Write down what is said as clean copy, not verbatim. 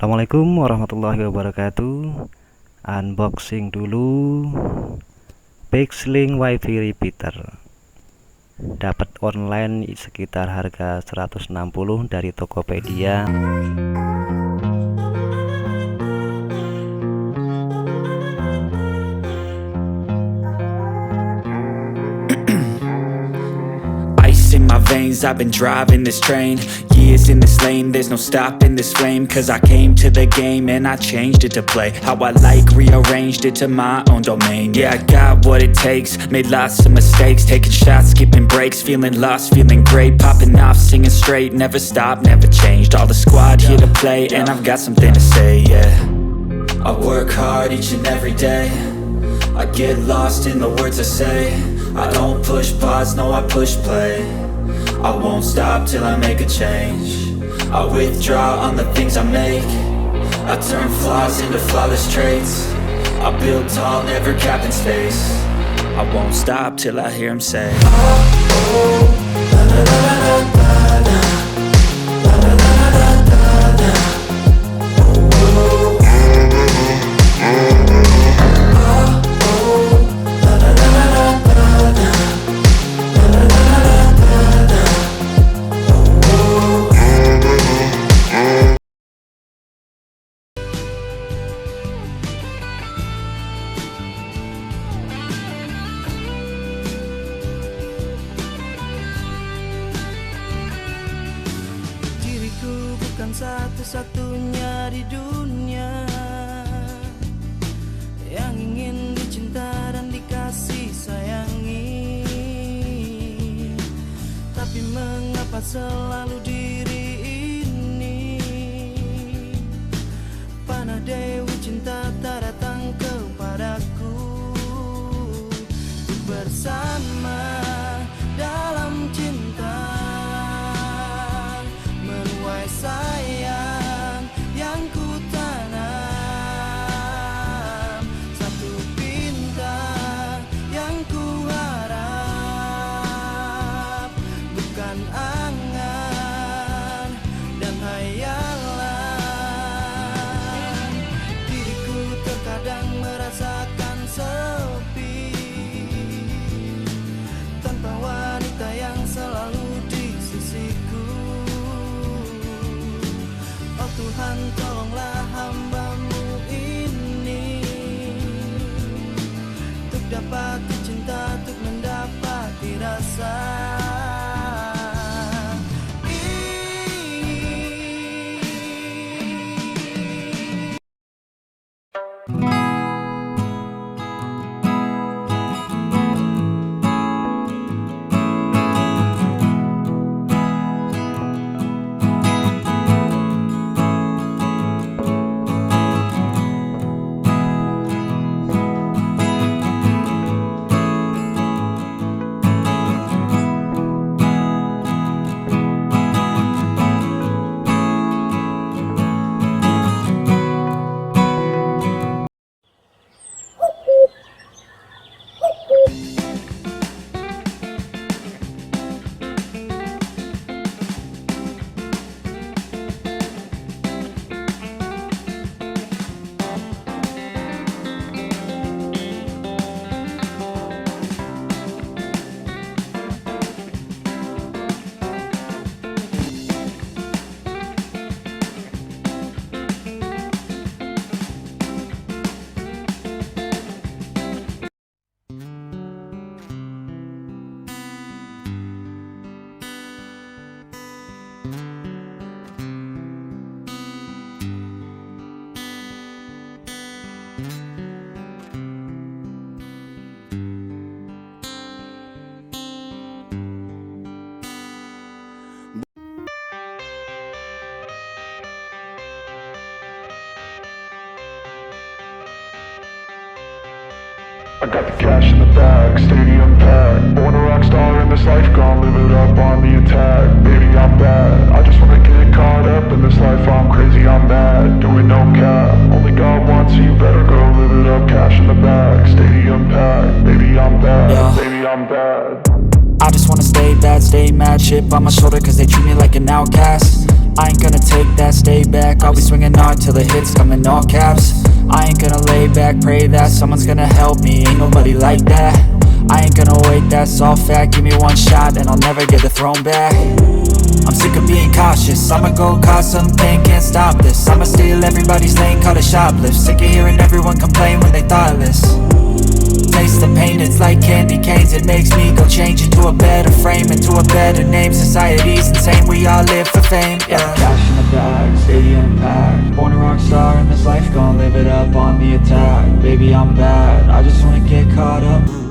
Assalamualaikum warahmatullahi wabarakatuh. Unboxing dulu Pixlink WiFi repeater. Dapat online sekitar harga 160 dari Tokopedia. In my veins, I've been driving this train. Years in this lane, there's no stopping this flame. Cause I came to the game and I changed it to play how I like, rearranged it to my own domain. Yeah, I got what it takes, made lots of mistakes, taking shots, skipping breaks, feeling lost, feeling great, popping off, singing straight, never stopped, never changed. All the squad here to play and I've got something to say, yeah. I work hard each and every day, I get lost in the words I say. I don't push pause, no I push play. I won't stop till I make a change. I withdraw on the things I make. I turn flaws into flawless traits. I build tall, never capped in space. I won't stop till I hear him say, oh, oh, la, la, la, la, la, la. Bukan satu-satunya di dunia yang ingin dicinta dan dikasih sayangi. Tapi mengapa selalu diri ini panah dewi cinta tak datang kepadaku. Bersama dalam cinta sayang yang ku tanam, satu bintang yang ku harap, bukan angan dan hayalan. Diriku terkadang merasakan sepi tanpa wanita yang selalu di sisiku. Tuhan, tolonglah hamba-Mu ini untuk dapat cinta, untuk mendapati rasa I got the cash in the bag, stadium packed. Born a rock star in this life, gonna live it up on the attack. Baby, I'm bad, I just wanna get caught up in this life. I'm crazy, I'm mad, doing no cap. Only God wants you, better go live it up. Cash in the bag, stadium packed. Baby, I'm bad, baby, I'm bad. I just wanna stay bad, stay mad, chip on my shoulder cause they treat me like an outcast. I ain't gonna take that, stay back. I'll be swinging hard till the hits come in all caps. I ain't gonna lay back, pray that someone's gonna help me. Ain't nobody like that. I ain't gonna wait, that's all fact. Give me one shot and I'll never get the throne back. I'm sick of being cautious, I'ma go cause some pain, can't stop this. I'ma steal everybody's lane, call it shoplift. Sick of hearing everyone complain when they thoughtless. Taste the pain, it's like candy canes. It makes me go change into a better frame, into a better name. Society's insane, we all live for fame, yeah. Cash in the bag, stadium packed. Born a rock star in this life, gonna live it up on the attack. Baby, I'm bad, I just wanna get caught up.